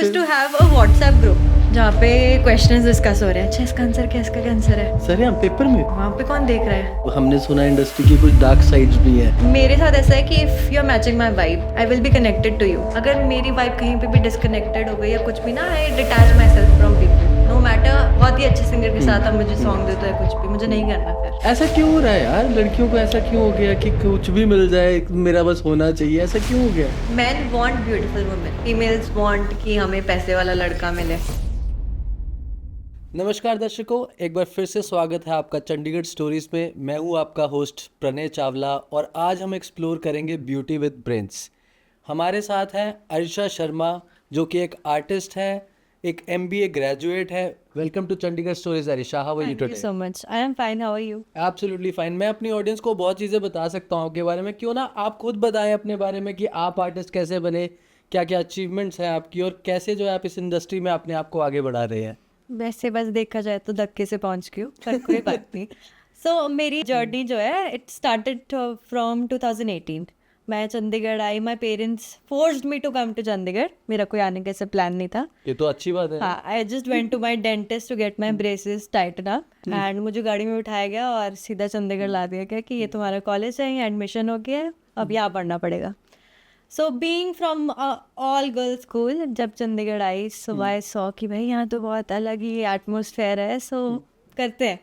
used to have a WhatsApp group जहाँ पे questions discuss हो रहे हैं. अच्छा इसका आंसर क्या, इसका क्या आंसर है. सर यहाँ पेपर में वहाँ पे कौन देख रहा है. हमने सुना इंडस्ट्री की कुछ डार्क साइड्स भी है. मेरे साथ ऐसा है कि if you are matching my vibe I will be connected to you. अगर मेरी वाइब कहीं पे भी डिस्कनेक्टेड हो गई या कुछ भी ना, I detach myself from people. No matter बहुत ही अच्छे सिंगर के साथ आप मुझे सॉन्ग देते हो कुछ भी, मुझे नहीं करना फिर. ऐसा क्यों हो रहा है यार, लड़कियों को ऐसा क्यों हो गया कि कुछ भी मिल जाए मेरा बस होना चाहिए, ऐसा क्यों हो गया. Man want beautiful women, females want कि हमें पैसे वाला लड़का मिले. नमस्कार दर्शकों, एक बार फिर से स्वागत है आपका चंडीगढ़ स्टोरीज में. मैं हूँ आपका होस्ट प्रणय चावला और आज हम एक्सप्लोर करेंगे ब्यूटी विद ब्रेन्स. हमारे साथ हैं अरिशा शर्मा जो कि एक आर्टिस्ट है, एक MBA ग्रेजुएट है. Welcome to Chandigarh stories Arisha, how are you today. Thank you so much. I am fine. How are you? Absolutely fine. मैं अपनी ऑडियंस को बहुत चीज़ें बता सकता हूँ आपके बारे में. क्यों ना आप खुद बताएं अपने बारे में कि आप आर्टिस्ट कैसे बने, क्या क्या अचीवमेंट्स हैं आपकी और कैसे जो है आप इस इंडस्ट्री में अपने आप को आगे बढ़ा रहे हैं. वैसे बस देखा जाए तो धक्के से पहुंच गई हूँ, पर कोई बात नहीं. सो मेरी जर्नी जो है इट स्टार्टेड फ्रॉम 2018. मैं चंडीगढ़ आई. My parents forced me to come to Chandigarh. मेरा कोई आने का ऐसा प्लान नहीं था. ये तो अच्छी बात है. हाँ, I just went to my dentist to get my braces tighten up and मुझे गाड़ी में उठाया गया और सीधा चंडीगढ़ ला दिया गया कि ये तुम्हारा कॉलेज है, ये एडमिशन हो गया है, अब यहाँ पढ़ना पड़ेगा. So being from all girls school, जब चंडीगढ़ आई सो आई सॉ कि भाई यहाँ तो बहुत अलग ही एटमोसफेयर है. सो करते हैं.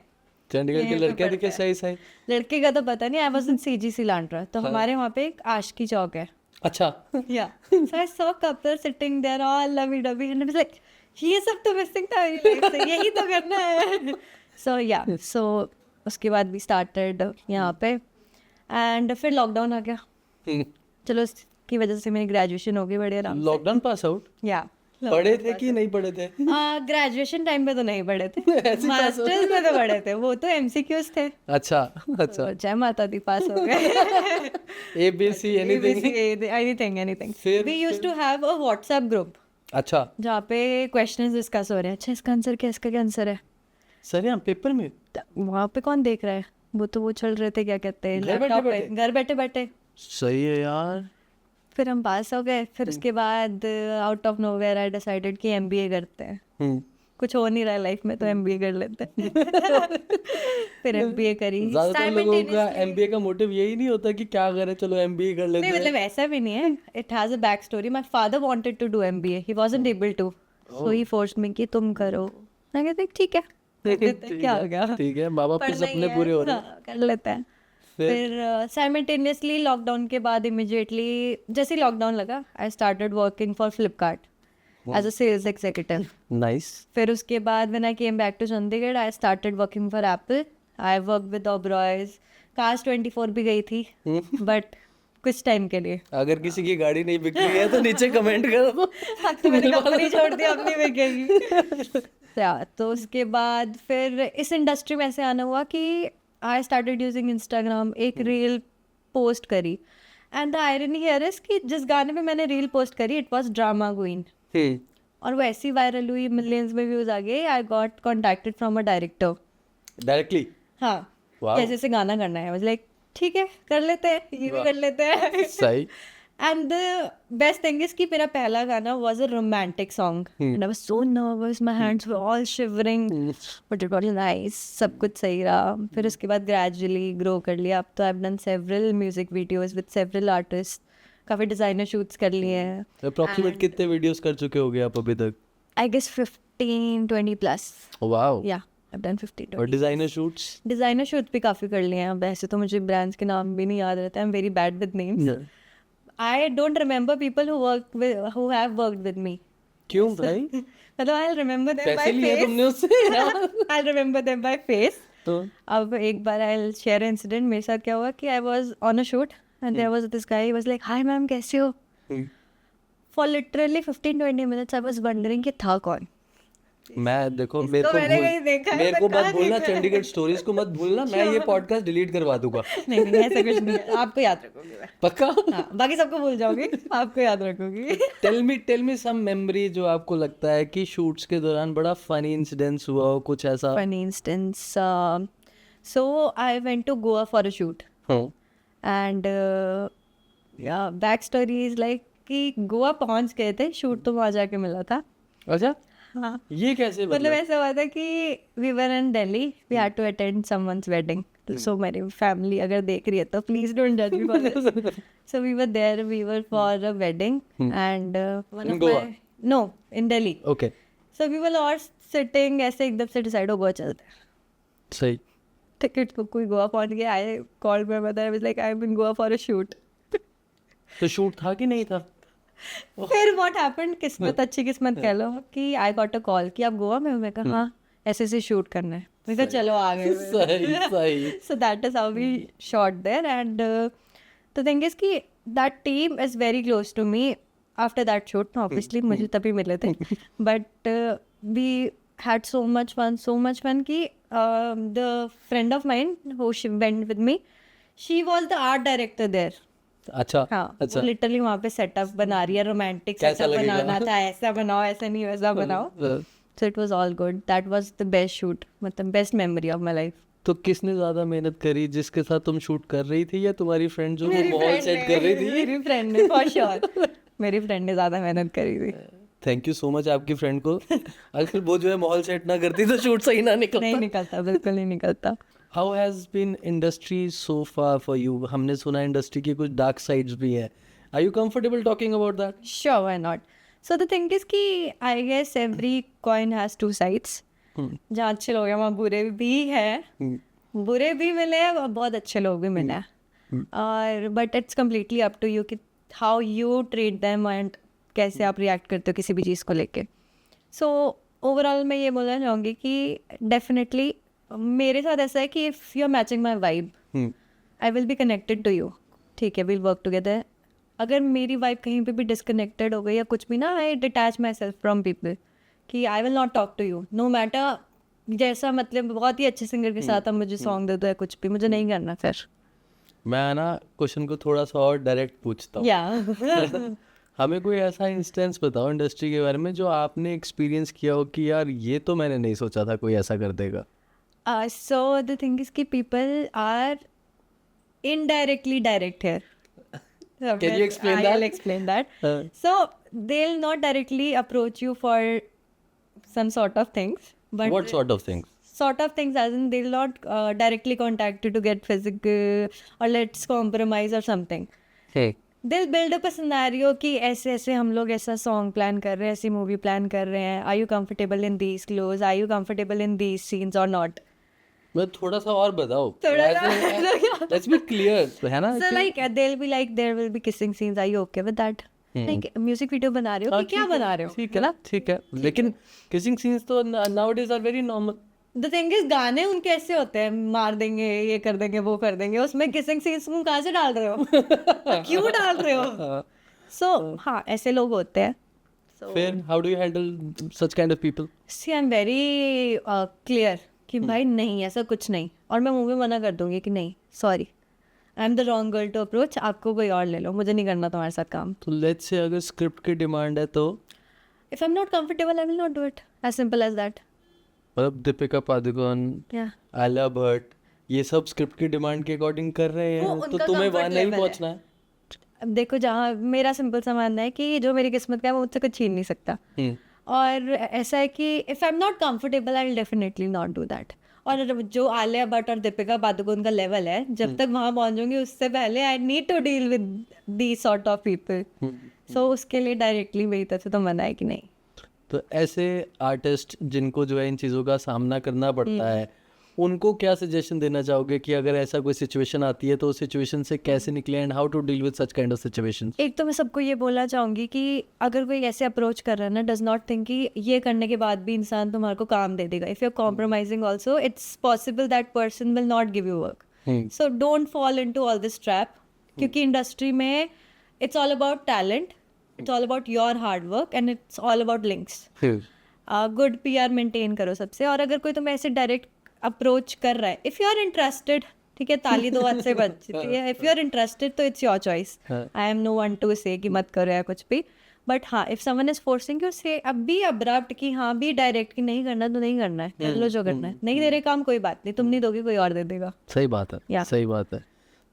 चंडीगढ़ के लड़के दिखे सही सही. लड़के का तो पता नहीं. I was in CGC Landran, तो हमारे वहाँ पे एक आशिकी चौक है. अच्छा. Yeah so I saw couple sitting there all lovey dovey and I was like ये सब तो मिसिंग था मेरी लाइफ से, यही तो करना है. सो उसके बाद वी स्टार्टेड यहाँ पे एंड फिर लॉकडाउन आ गया. चलो की वजह से मेरी ग्रेजुएशन हो गई बड़े आराम से. Lockdown pass out. या पढ़े थे कि नहीं पढ़े थे. ग्रेजुएशन टाइम पे तो नहीं पढ़े थे, मास्टर्स में तो पढ़े थे. वो तो MCQs थे. अच्छा अच्छा. तो जय माता दी पास हो गए. ABC anything. एनीथिंग. फिर- we used to have a WhatsApp group अच्छा. जहाँ पे क्वेश्चंस डिस्कस हो रहे हैं. अच्छा इसका आंसर क्या, इसका क्या आंसर है. सर यहाँ पेपर में वहाँ पे कौन देख रहा है. वो तो वो चल रहे थे, क्या कहते हैं, घर लैपटॉप पे, बैठे-बैठे? घर बैठे बैठे. सही है यार. फिर हम पास हो गए. फिर उसके बाद out of nowhere I decided कि MBA करते हैं. कुछ हो नहीं रहा है लाइफ में तो MBA कर लेते हैं. फिर MBA करी. ज्यादातर लोगों का MBA का मोटिव यही नहीं होता कि क्या करें, चलो MBA कर लेते नहीं, हैं. मतलब ऐसा भी नहीं है. It has a back story. My father wanted to do MBA, he wasn't able to, so he forced me कि तुम करो. मैं कहती ठीक है, कर लेते हैं, क्या हो गया, ठीक है, माँ बाप के पढ़ना ही सपने है, पूरे हो रहे हैं. हाँ, कर लेते हैं. फिर साइमल्टेनियसली लॉकडाउन के बाद इमिजिएटली जैसे लॉकडाउन लगा I started working for Flipkart as a sales executive. Nice. फिर उसके बाद when I came back to Chandigarh I started working for Apple. I work with Oberois. कास्ट 24 भी गई थी बट कुछ टाइम के लिए. अगर किसी की गाड़ी नहीं बिक रही है तो नीचे कमेंट करो. तो मैंने कंपनी छोड़ दी, अपनी बिकेगी. तो उसके बाद फिर इस इंडस्ट्री में ऐसे आना हुआ कि आई स्टार्टेड यूजिंग इंस्टाग्राम. एक रील पोस्ट करी and the irony here is कि जिस गाने पे मैंने रील पोस्ट करी इट वाज ड्रामा क्वीन और वो ऐसी वायरल हुई, मिलियंस में व्यूज आ गए. I got contacted from a director directly. हाँ, Wow. कैसे से गाना करना है. लाइक ठीक है, कर लेते हैं, ये भी कर लेते हैं. सही. And the best thing is कि मेरा पहला गाना was a romantic song and I was so nervous, my hands were all shivering but it was nice. सब कुछ सही रहा. फिर उसके बाद ग्रेजुअली ग्रो कर लिया. अब तो I have done several music videos with several artist. काफ़ी डिज़ाइनर शूट्स कर लिए हैं. अप्रोक्सीमेट कितने वीडियोस कर चुके होगे आप अभी तक. I guess 15-20 plus. Wow. Yeah I have done 15-20. और डिजाइनर शूट्स. डिज़ाइनर शूट भी काफ़ी कर लिए हैं. वैसे तो मुझे ब्रांड्स के नाम भी नहीं याद रहते. आई am very bad with names. I don't remember people who have worked with me. क्यों भाई. मतलब I'll remember them by पैसे लिए face. तुमने उससे. I'll remember them by face. तो अब एक बार I'll share an incident. मेरे साथ क्या हुआ कि I was on a shoot and there was this guy. He was like, "Hi ma'am, कैसे हो?" For literally 15-20 minutes I was wondering कि था कौन. मैं देखो मेरे को मैंने कहीं देखा है, मेरे को but मत कहाँ भूलना, देखा है? चंडीगढ़ स्टोरीज को मत भूलना. मैं ये पॉडकास्ट डिलीट करवा दूंगा. नहीं नहीं, ऐसा कुछ नहीं है. आपको याद रखूंगी मैं. पक्का. हाँ, बाकी सबको भूल जाओगी, आपको याद रखूंगी. टेल मी सम मेमोरी जो आपको लगता है कि शूट्स के दौरान बड़ा फनी इंसिडेंस हुआ हो, कुछ ऐसा. Funny instance. So I went to Goa for a shoot. हाँ. And yeah, backstory is like कि गोवा पहुंच गए थे, शूट तो वहाँ जाके मिला था। अच्छा, हाँ, ये कैसे मतलब ऐसा हुआ था कि we were in Delhi, we had to attend someone's wedding. So मेरी फैमिली अगर देख रही है तो प्लीज डोंट जज me for this. So we were there, we were for a wedding and one In of Goa? My, no, in Delhi. Okay, so we were all sitting, ऐसे एकदम से डिसाइड हो गोवा चलते हैं, सही। टिकट बुक हुई, गोवा पहुंच गए। I called my mother, I was like I am in Goa for a shoot. तो शूट था कि नहीं था? फिर व्हाट हैपेंड, किस्मत, अच्छी किस्मत कह लो, कि आई गॉट अ कॉल कि आप गोवा में हो। मैं कहा हाँ, ऐसे ऐसे शूट करना है। मैं कहा चलो आ गए। सही सही। So that is how we shot there, and the thing is कि that team is very close to me after that shoot. No, obviously मुझे तभी मिले थे, but we had so much fun कि the friend of mine who she went with me, she was the art director there. अच्छा हाँ, अच्छा, वो literally वहाँ पे सेटअप बना रही है, रोमांटिक कैसा सेटअप लगेगा? बनाना था, ऐसा बनाओ, ऐसा नहीं वैसा बनाओ। So it was all good. That was the best shoot, मतलब best memory of my life. तो किसने ज्यादा मेहनत करी, जिसके साथ तुम शूट कर रही थी या तुम्हारी फ्रेंड जो वो माहौल सेट कर रही थी? मेरी फ्रेंड ने, for sure, मेरी फ्रेंड ने ज्यादा मेहनत करी थी। थैंक यू सो मच आपकी फ्रेंड को। अगर वो जो है माहौल सेट ना करती तो शूट सही ना नहीं निकलता। निकलता, बिल्कुल नहीं निकलता। How has been industry so far for you? हमने सुना इंडस्ट्री की कुछ डार्क साइड्स भी है। Are you comfortable talking about that? Sure, why not? So the thing is कि I guess every coin has two sides. जहाँ अच्छे लोग हैं वहाँ बुरे भी हैं, बुरे भी मिले हैं और बहुत अच्छे लोग भी मिले हैं। और but it's completely up to you कि how you treat them and कैसे आप रिएक्ट करते हो किसी भी चीज़ को लेके। सो ओवरऑल मैं ये बोलना चाहूँगी कि डेफिनेटली मेरे साथ ऐसा है कि if you are matching my vibe, I will be connected to you. ठीक है, विल वर्क टुगेदर। अगर मेरी वाइब कहीं पे भी डिसकनेक्टेड हो गई या कुछ भी ना, I detach myself from people कि I will not talk to you no matter. जैसा मतलब बहुत ही अच्छे सिंगर के साथ अब मुझे सॉन्ग दे दो या कुछ भी, मुझे नहीं करना फिर। मैं ना क्वेश्चन को थोड़ा सा और डायरेक्ट पूछता हूँ। या हमें कोई ऐसा इंस्टेंस बताओ इंडस्ट्री के बारे में जो आपने एक्सपीरियंस किया हो कि यार ये तो मैंने नहीं सोचा था कोई ऐसा कर देगा। so the thing is कि people are indirectly direct here. Can you explain that? I'll explain that. So they'll not directly approach you for some sort of things, but What sort of things? sort of things as in they'll not directly contact you to get physical or let's compromise or something. Hey. They'll build up a scenario कि ऐसे ऐसे हम लोग ऐसा song plan कर रहे हैं, ऐसी मूवी प्लान कर रहे हैं, are you comfortable in these clothes, are you comfortable in these scenes और नॉट। मैं थोड़ा सा और बताओ, लेट्स बी क्लियर, है ना? So like they'll be like there will be kissing scenes, are you okay with that? Like music video बना रहे हो कि क्या बना रहे हो? ठीक है ना, ठीक है, लेकिन किसिंग सीन्स तो nowadays are very normal. The thing is गाने उनके ऐसे होते हैं, मार देंगे, ये कर देंगे, वो कर देंगे, उसमें किसिंग सीन्स तुम कहाँ से डाल रहे हो? क्यों डाल रहे हो? सो हाँ, ऐसे लोग होते हैं। फिर how do you handle such kind of people? See I am very clear कि भाई नहीं, ऐसा कुछ नहीं, और मैं मुंह में मना कर दूंगी कि नहीं, sorry, I am the wrong girl to approach, आपको कोई और ले लो, मुझे नहीं करना तुम्हारे साथ काम। तो लेट्स से अगर स्क्रिप्ट की डिमांड है तो if I am not comfortable I will not do it, as simple as that. मतलब दीपिका पादुकोण, या आलिया भट्ट, ये सब स्क्रिप्ट की डिमांड के अकॉर्डिंग कर रहे वो हैं तो उनका तुम्हें comfort वहाँ नहीं level है। पहुँचना है। अब देखो, जहाँ मेरा सिंपल सा मानना है कि जो मेरी किस्मत का है वो मुझसे कुछ छीन नहीं सकता, और ऐसा है कि if I am not comfortable I will definitely not do that. और जो आलिया भट्ट और दीपिका पादुकोण का लेवल है, जब तक वहाँ पहुँचूंगी उससे पहले I need to deal with the sort of people. So उसके लिए डायरेक्टली मेरी तरफ से तो मना है कि नहीं। तो ऐसे आर्टिस्ट जिनको जो है इन चीज़ों का सामना करना पड़ता है, उनको क्या सजेशन देना चाहोगे कि अगर ऐसा कोई सिचुएशन आती है तो उस सिचुएशन से कैसे निकले and how to deal with such kind of situations? एक तो मैं सबको ये बोलना चाहूँगी कि अगर कोई ऐसे अप्रोच कर रहा है ना, डज नॉट थिंक कि ये करने के बाद भी इंसान तुम्हारे को काम दे देगा। If you are compromising also, it's possible that person will not give you work. So don't fall into all this trap, क्योंकि इंडस्ट्री में it's all about talent, it's all about your hard work and it's all about links. Good PR maintain करो सबसे। और अगर कोई तुम्हें ऐसे direct approach कर रहा है, इफ़ यू आर इंटरेस्टेड, ठीक है, ताली दो हाथ से बजती है, इफ़ यू आर इंटरेस्टेड तो it's your choice, I am no one to say कि मत करो या कुछ भी। बट हाँ, if someone is forcing you, से अब भी अब्रप्ट कि हाँ भी डायरेक्ट कि नहीं करना तो नहीं करना है, कर लो जो करना है, नहीं दे रहे काम कोई बात नहीं, तुम नहीं दोगे कोई और दे देगा। सही बात है, Yeah. सही बात है।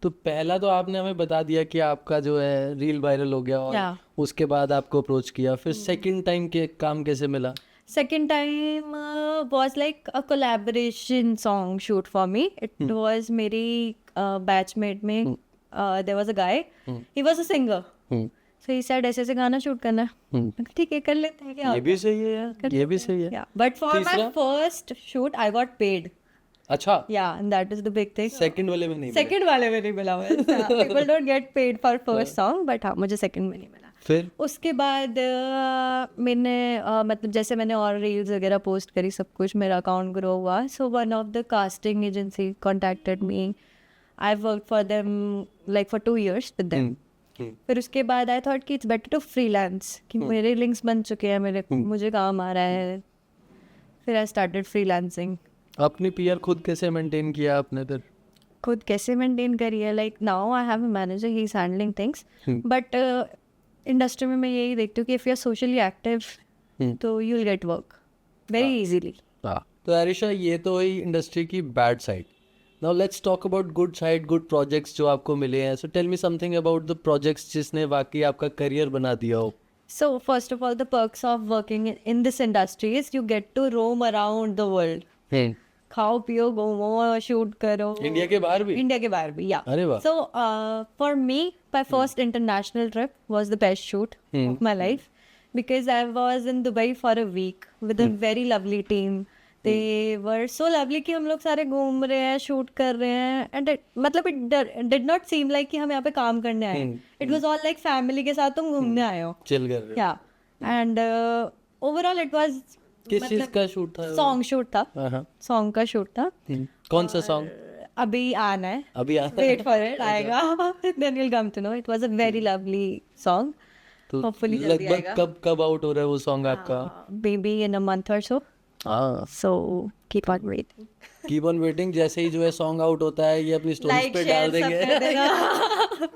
तो पहला तो आपने हमें बता दिया कि आपका जो है रील वायरल हो गया और Yeah. उसके बाद आपको अप्रोच किया, फिर सेकंड टाइम के काम कैसे मिला? Second time was like a collaboration song shoot for me. It was मेरी batchmate में there was a guy. He was a singer. So he said ऐसे ऐसे गाना शूट करना है. मैंने कहा, ठीक है कर लेते हैं क्या ये भी सही है यार, ये भी सही है। Yeah, but for my तीसरा? first shoot I got paid. अच्छा, Yeah, and that is the big thing. Second वाले में नहीं मिला। Second वाले में नहीं मिला मुझे. People don't get paid for first song, but हाँ मुझे second में नहीं मिला. फिर उसके बाद मैंने मतलब जैसे मैंने और रील्स वगैरह पोस्ट करी, सब कुछ, मेरा अकाउंट ग्रो हुआ. So one of the casting agency contacted me. I work for them like for 2 years with them. फिर उसके बाद आई थॉट कि इट्स बेटर टू फ्रीलांस, कि मेरे लिंक्स बन चुके हैं, मुझे काम आ रहा है. फिर आई स्टार्टेड फ्रीलांसिंग. अपनी पीआर खुद कैसे मेंटेन किया आपने फिर? खुद कैसे मेंटेन करी है, like now I have a manager, he is handling things. But industry में मैं यही देखती हूँ कि if you are socially active तो you will get work very easily. तो आरिशा, ये तो हुई इंडस्ट्री की bad side. Now let's talk about good side, good projects जो आपको मिले हैं. So tell me something about the projects जिसने वाकई आपका करियर बना दिया हो. So first of all, the perks of working in this industry is you get to roam around the world. खाओ पियो घूमो शूट करो. इंडिया के बाहर भी? इंडिया के बाहर भी, या. अरे वाह. So for me, my first international trip was the best shoot of my life because I was in Dubai for a week with a very lovely team. They were so lovely कि हम लोग सारे घूम रहे हैं, shoot कर रहे हैं, and मतलब it did not seem like कि हम यहाँ पे काम करने आए हैं. It was all like family के साथ तुम घूमने आए हो. चिल कर रहे हो. Yeah, and overall it was किस चीज का शूट था? सॉन्ग शूट था. हाँ. सॉन्ग का शूट था. कौन सा सॉन्ग? अभी आना है. अभी आता है? Wait for it, आएगा. Then you'll come to know. It was a very lovely song. तो Hopefully जल्दी लगभग आएगा. कब आउट हो रहा है वो सॉन्ग आपका? Maybe in a month or so. हाँ. So keep on waiting. Keep on waiting. जैसे ही जो है सॉन्ग आउट होता है ये अपनी स्टोरीज Like पे share डाल सब कर देंगे. देना.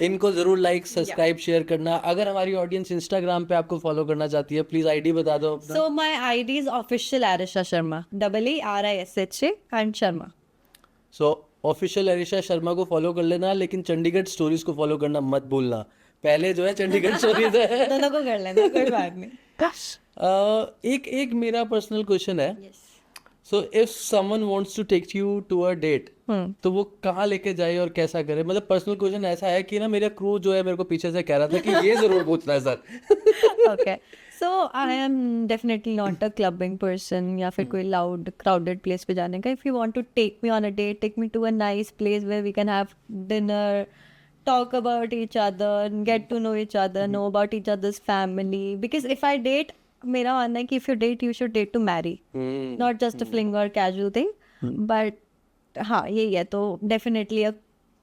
इनको जरूर लाइक सब्सक्राइब शेयर करना. अगर हमारी ऑडियंस इंस्टाग्राम पे आपको फॉलो करना चाहती है, प्लीज आईडी बता दो अपना. So my ID is official Arisha Sharma. AARISHA and Sharma. So official Arisha Sharma को फॉलो कर लेना, लेकिन चंडीगढ़ स्टोरीज को फॉलो करना मत भूलना. पहले जो है चंडीगढ़ स्टोरीज है. दोनों को कर लेना, कोई बात नहीं. एक मेरा पर्सनल क्वेश्चन है. Yes. So if someone wants to take you to a date, तो वो कहाँ लेके जाए और कैसा करे? मतलब पर्सनल क्वेश्चन ऐसा है कि ना मेरा क्रू जो है मेरे को पीछे से कह रहा था कि ये जरूर पूछना है sir. Okay. So I am definitely not a clubbing person या फिर कोई loud crowded place पे जाने का. If you want to take me on a date, take me to a nice place where we can have dinner, talk about each other, get to know each other, know about each other's family. Because if I date, मेरा मानना है कि if you date, you should date to marry, not just a fling or casual thing. But हाँ यही है, तो definitely a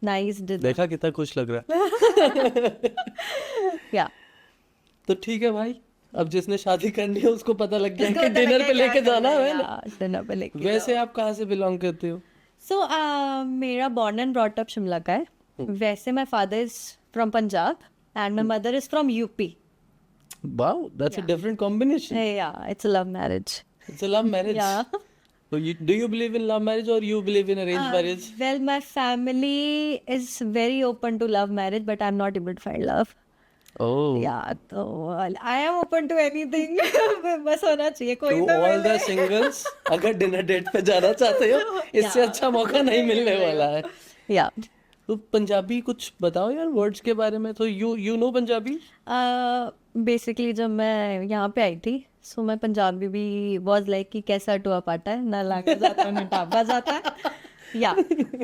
nice dinner. देखा कितना खुश लग रहा है. Yeah. तो ठीक है भाई, अब जिसने शादी करनी है उसको पता लग गया कि डिनर पे लेके जाना है ना. डिनर पे लेके. वैसे आप कहाँ से बिलोंग करते हो? So मेरा born and brought up Shimla का है. वैसे my father is from Punjab and my mother is from UP. Wow, that's a different combination. Yeah, it's a love marriage. It's a love marriage. Yeah. So do you believe in love marriage or you believe in arranged marriage? Well, my family is very open to love marriage, but I'm not able to find love. Oh. Yeah, so I am open to anything. बस होना चाहिए कोई To तो all the singles, अगर dinner date पे जाना चाहते हो, इससे अच्छा मौका नहीं मिलने वाला है. Yeah. तो पंजाबी कुछ बताओ यार वर्ड्स के बारे में. तो you know पंजाबी? बेसिकली जब मैं यहाँ पे आई थी, सो मैं पंजाबी भी वाज लाइक कि कैसा टुआ पाटा है ना, लागा जाता ना टापा जाता है. या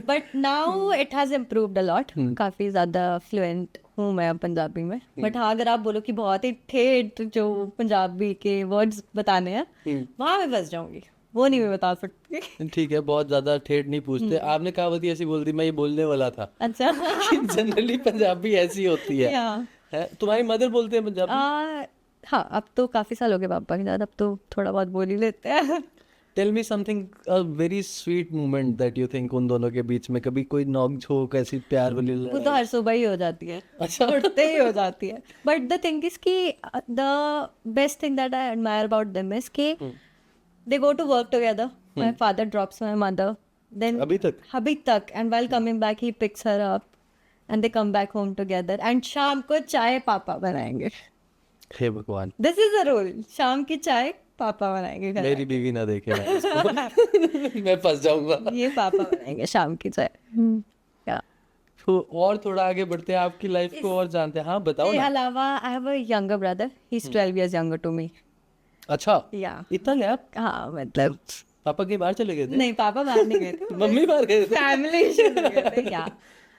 but now it has improved a lot. काफ़ी ज़्यादा फ्लुएंट हूँ मैं अब पंजाबी में. बट हाँ अगर आप बोलो कि बहुत ही ठेठ जो पंजाबी के वर्ड्स बताने हैं, वहाँ मैं फंस जाऊँगी, वो नहीं मैं बता सकती. ठीक है, बहुत ज्यादा ठेठ नहीं पूछते. आपने कहावत ऐसी बोल दी, मैं ये बोलने वाला था. अच्छा. जनरली पंजाबी ऐसी होती है. है? तुम्हारी मदर बोलते हैं पंजाबी? हाँ अब तो काफ़ी साल हो गए पापा के साथ, अब तो थोड़ा बहुत बोल ही लेते हैं. Tell me something, a very sweet moment that you think उन दोनों के बीच में कभी कोई नोक झोंक ऐसी प्यार वाली वो तो हर सुबह ही हो जाती है. अच्छा. उठते ही हो जाती है. बट द थिंग इज कि the best thing that I admire about them is कि they go to work together. My father drops my mother then अभी तक अभी तक, and while coming back he picks her up and they come back home together and शाम को चाय पापा बनाएंगे. हे भगवान, This is the rule. शाम की चाय पापा बनाएंगे घर मेरी बीवी ना देखे मैं इसको मैं फंस जाऊंगा. में. ये पापा बनाएंगे शाम की चाय. Yeah. तो और थोड़ा आगे बढ़ते हैं, आपकी लाइफ को और जानते हैं. हाँ बताओ इसके ना. अलावा I have a younger brother. He's 12 years younger to me. अच्छा, Yeah. इतना गैप. हाँ मतलब पापा कहीं बाहर चले गए थे? नहीं, पापा बाहर नहीं गए थे. मम्मी बाहर गए थे. फैमिली इश्यूज हो गए थे. Yeah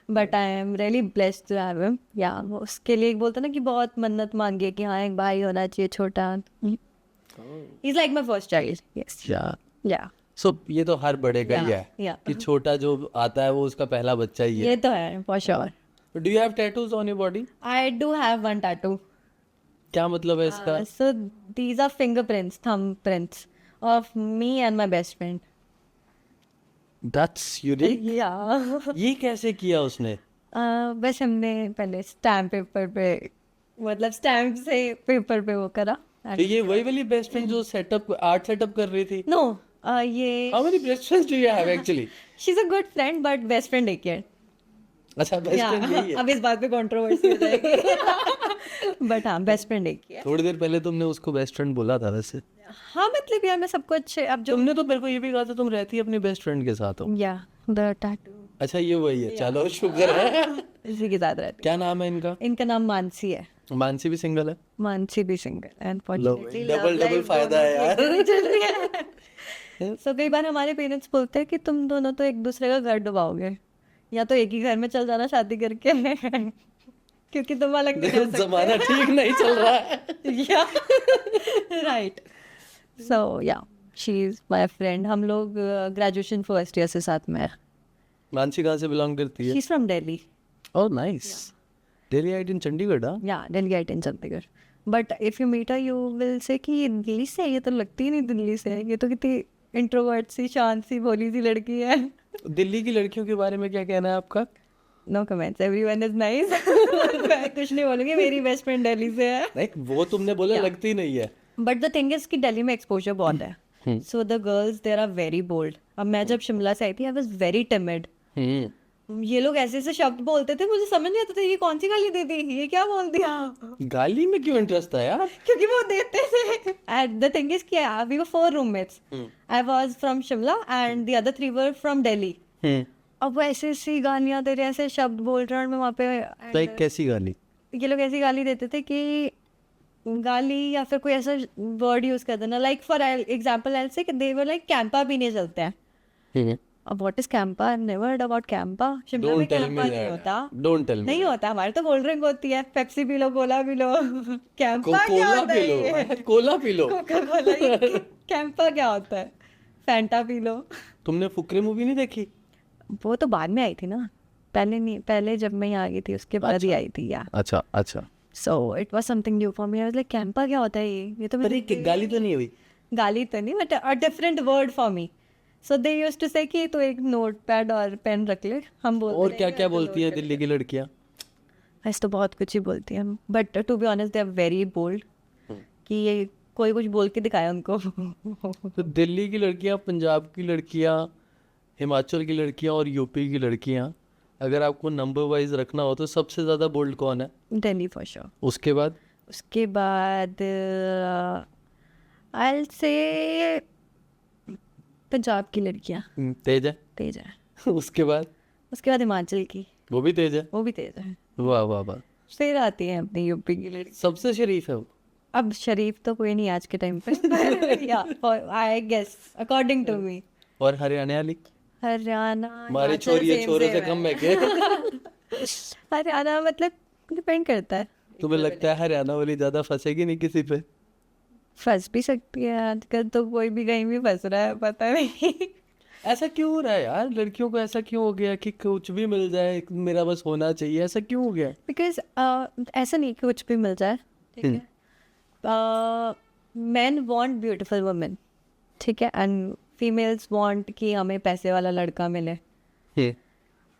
but I am really blessed to have him. या उसके लिए बोलते ना कि बहुत मन्नत मांगी है कि हाँ एक भाई होना चाहिए छोटा. He is like my first child. Yes. या सो ये तो हर बड़े का ही है या कि छोटा जो आता है वो उसका पहला बच्चा ही है. ये तो है for sure. Do you have tattoos on your body? I do have one tattoo. क्या मतलब है इसका? So these are fingerprints, thumbprints of me and my best friend. That's unique. Yeah. ये कैसे किया उसने? बस हमने पहले स्टैम्प पेपर पे, मतलब स्टैम्प से पेपर पे वो करा. तो ये वही वाली बेस्ट फ्रेंड जो सेटअप आर्ट सेटअप कर रही थी? नो ये how many best friends do you have actually? She is a good friend but best friend एक है. अच्छा, बेस्ट फ्रेंड यही है. अब इस बात पे कंट्रोवर्सी हो जाएगी. बट हाँ बेस्ट फ्रेंड एक ही है. थोड़ी देर पहले तुमने उसको बेस्ट फ्रेंड बोला था वैसे. हाँ मतलब यार मैं सब कुछ अब जो तुमने तो मेरे को ये भी कहा था तुम रहती अपनी बेस्ट फ्रेंड के साथ हो. या द टैटू अच्छा, ये वही है. चलो शुक्र है. इसी के साथ रहती क्या नाम है इनका? है. इनका नाम मानसी है. मानसी भी सिंगल है? मानसी भी सिंगल. अनफॉर्चुनेटली डबल फायदा है यार. सो कई बार हमारे पेरेंट्स बोलते हैं कि तुम दोनों तो एक दूसरे का घर डुबाओगे, या तो एक ही घर में चल जाना शादी करके. क्योंकि तुम अलग नहीं रह सकते. जमाना ठीक नहीं चल रहा है. राइट. सो या शी इज माय फ्रेंड. हम लोग ग्रेजुएशन फर्स्ट ईयर से साथ में. मानसी कहाँ से बिलोंग करती है? She is from Delhi. Oh nice. Delhi आइट इन चंडीगढ़. हाँ, या दिल्ली आई in Chandigarh. But if you meet her you will say कि ये दिल्ली से है. ये तो लगती ही नहीं दिल्ली से है. ये तो कितनी इंट्रोवर्ट सी, शांत सी, भोली सी लड़की है. दिल्ली की लड़कियों के बारे में क्या कहना है आपका? No comments. Everyone is nice. मैं कुछ नहीं बोलूंगी. मेरी बेस्ट फ्रेंड दिल्ली से है. नहीं, वो तुमने बोला लगती नहीं है. बट द थिंग इज कि दिल्ली में एक्सपोजर बहुत है. So the girls there are very bold. अब मैं जब शिमला से आई थी आई वाज वेरी टिमिड. ये लोग ऐसे ऐसे शब्द बोलते थे, मुझे समझ नहीं आता था ये कौन सी गाली दे दी, ये क्या बोल दिया. गाली में क्यों इंटरेस्ट था यार? क्योंकि वो देते थे. एंड द थिंग इज कि we were 4 roommates. I was from Shimla and the other 3 were from Delhi. अब वो ऐसे ऐसी गालियां दे रहे, ऐसे शब्द बोल रहे, और मैं वहाँ पे. लाइक कैसी गाली? ये लोग ऐसी गाली देते थे कि गाली या फिर कोई ऐसा वर्ड यूज कर देना. लाइक फॉर एग्जाम्पल आई से दे वर लाइक कैंपा भी नहीं चलते हैं. अब what is Campa? I never heard about Campa. Shimla में कैंपा नहीं होता. Don't tell me. नहीं होता. हमारे तो कोल्ड ड्रिंक होती है. पेप्सी पी लो, कोला पी लो. कैंपा क्या कोला होता पी है? लो, कोला पी लो. Coca Cola. कैंपा क्या होता है? फैंटा पी लो. तुमने फुकरे मूवी नहीं देखी? वो तो बाद में आई थी ना. पहले नहीं. पहले जब मैं यहाँ आ गई थी उसके बाद ही आई थी. या अच्छा अच्छा. So it was something new for me. I was like Campa क्या होता है ये तो पर ये गाली तो नहीं हुई? गाली तो नहीं, but a different word for me. So they used to say कि तू एक नोट पैड और पेन रख ले. हम बोलते और क्या क्या बोलती है दिल्ली की लड़कियां? ऐसे तो बहुत कुछ ही बोलती हैं, but to be honest they are very bold. कि ये कोई कुछ बोल के दिखाया उनको. तो दिल्ली की लड़कियां, पंजाब की लड़कियां, हिमाचल की लड़कियां और यूपी की लड़कियां, अगर आपको नंबर वाइज रखना हो तो सबसे ज़्यादा बोल्ड कौन है? Delhi for sure. उसके बाद? उसके बाद आई विल से पंजाब की लड़कियाँ तेज है. तेज है. उसके बाद? उसके बाद हिमाचल की, वो भी तेज है. वो भी तेज है. वाह वाह वाह. फिर आती है अपनी यूपी की लड़की. सबसे शरीफ है वो. अब शरीफ तो कोई नहीं आज के टाइम पे. या I guess according to me. और हरियाणा वाली? हरियाणा हमारी हिमाचल छोरी है, same छोरों same से कम है के? हरियाणा मतलब डिपेंड करता है. तुम्हें लगता है हरियाणा वाली ज़्यादा फंसेगी नहीं किसी पे? फंस भी सकती है. आजकल तो कोई भी कहीं भी फंस रहा है, पता नहीं. ऐसा क्यों हो रहा है यार? लड़कियों को ऐसा क्यों हो गया कि कुछ भी मिल जाए मेरा बस होना चाहिए? ऐसा क्यों हो गया? बिकॉज ऐसा नहीं कि कुछ भी मिल जाए. ठीक है. men want beautiful women. ठीक है. एंड फीमेल्स want कि हमें पैसे वाला लड़का मिले.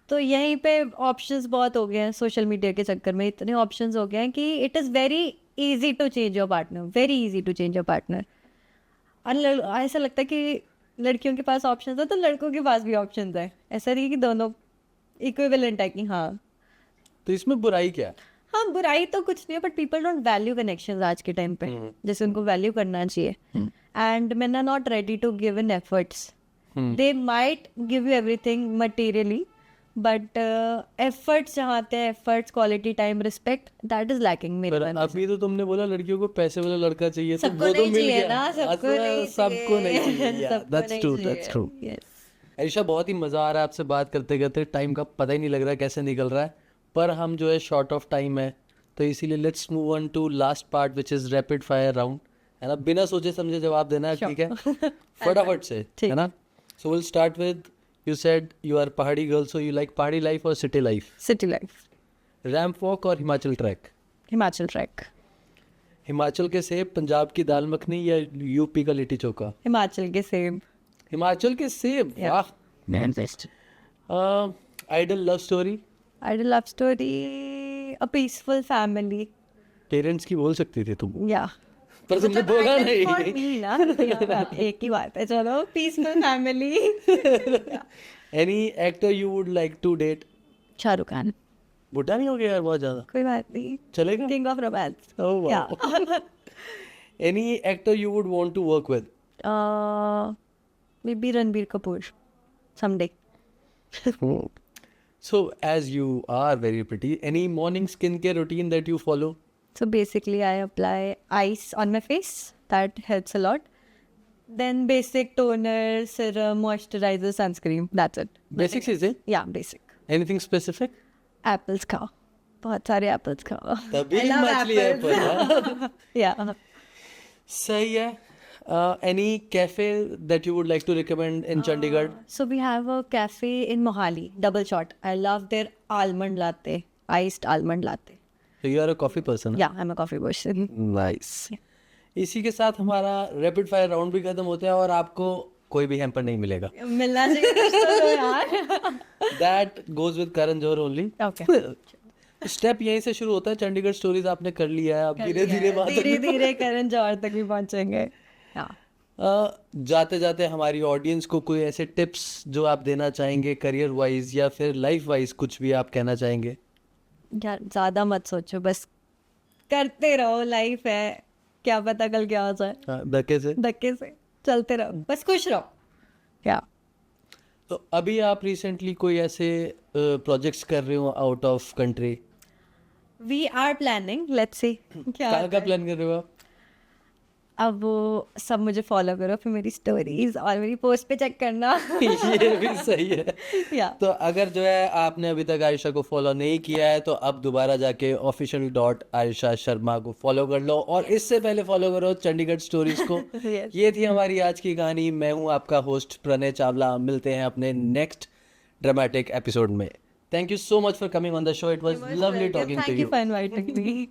तो यहीं पे ऑप्शंस बहुत हो गए हैं. सोशल मीडिया के चक्कर में इतने ऑप्शंस हो गए हैं कि it is very easy to change your partner. Very easy to change your partner. ऐसा लगता है कि लड़कियों के पास ऑप्शन है तो लड़कों के पास भी ऑप्शन है, ऐसा नहीं कि दोनों इक्विवेलेंट है कि हाँ तो इसमें बुराई क्या है? हाँ बुराई तो कुछ नहीं है, but people don't value connections आज के टाइम पे जैसे उनको वैल्यू करना चाहिए. And men are not ready to give in efforts. They might give you everything materially, but efforts जहाँ आते हैं, efforts, quality time, respect, that is lacking मेरे पर पास. अभी तो तुमने बोला लड़कियों को पैसे वाला लड़का चाहिए, तो सबको वो तो नहीं मिल चाहिए गया. ना, सबको अच्छा, नहीं सबको नहीं चाहिए. सबको दैट्स नहीं ट्रू, चाहिए. That's true. Yes. आयशा, बहुत ही मज़ा आ रहा है आपसे बात करते करते. टाइम का पता ही नहीं लग रहा है कैसे निकल रहा है, पर हम जो है शॉर्ट ऑफ टाइम है, तो इसीलिए let's move on to last part which is rapid fire round. है ना, बिना सोचे समझे जवाब देना है, ठीक है? फटाफट से, है ना? So will start with, you said you are pahadi girl, so you like pahadi life or city life? City life. Ramp walk और हिमाचल ट्रैक? हिमाचल ट्रैक. हिमाचल के सेब, पंजाब की दाल मखनी या यूपी का लिट्टी चोखा? हिमाचल के सेब. हिमाचल के सेब, वाह. Ideal love story? Ideal love story, a peaceful family. Parents की बोल सकती थी तुम, Yeah. पर तुमने बोला For नहीं. me ना, yeah, एक ही बात है. चलो, peaceful family. Any actor you would like to date? Shahrukh Khan. बुढ़ा नहीं हो गया यार बहुत ज्यादा? कोई बात नहीं. चलेगा? King of romance. Oh wow. Yeah. Any actor you would want to work with? Maybe Ranbir Kapoor. Someday. So as you are very pretty, any morning skincare routine that you follow? So basically, I apply ice on my face. That helps a lot. Then basic toner, serum, moisturizer, sunscreen. That's it. Basic चीजें? Yeah, basic. Anything specific? Apples खाओ. बहुत सारे apples खाओ. तभी I love मछली apples. apple. Yeah. सही है. Any cafe that you would like to recommend in Chandigarh? So we have a cafe in Mohali, Double Shot. I love their almond latte, iced almond latte. So you are a coffee person? Yeah, I'm a coffee person. Nice. इसी के साथ हमारा rapid fire round भी खत्म होता है और आपको कोई भी हैम्पर नहीं मिलेगा. मिलना चाहिए कुछ तो दो यार. That goes with Karan Johar only. Okay. Step यहीं से शुरू होता है. चंडीगढ़ स्टोरीज आपने कर लिया है, अब धीरे धीरे बात धीरे धीरे करण जौहर तक भी पहुंचेंगे. जाते जाते हमारी ऑडियंस को कोई ऐसे टिप्स जो आप देना चाहेंगे करियर वाइज या फिर लाइफ वाइज, कुछ भी आप कहना चाहेंगे? यार ज़्यादा मत सोचो, बस करते रहो. लाइफ है, क्या पता कल क्या हो जाए. धक्के से चलते रहो, बस खुश रहो. क्या तो अभी आप रिसेंटली कोई ऐसे प्रोजेक्ट्स कर रहे हो out of country? We are planning, let's see क्या कहाँ का प्लान कर रहे हो आप? अब वो सब मुझे फॉलो करो, फिर मेरी स्टोरीज और मेरी पोस्ट पे चेक करना. ये भी सही है. या तो अगर जो है आपने अभी तक आयशा को फॉलो नहीं किया है तो अब दोबारा जाके official.ayesha sharma को फॉलो कर लो, और इससे पहले फॉलो करो चंडीगढ़ स्टोरीज को. Yes. ये थी हमारी आज की कहानी. मैं हूँ आपका होस्ट प्रणय चावला. मिलते हैं अपने नेक्स्ट ड्रामेटिक एपिसोड में. Thank you so much for coming on the show. It was lovely talking to thank you. You for inviting me.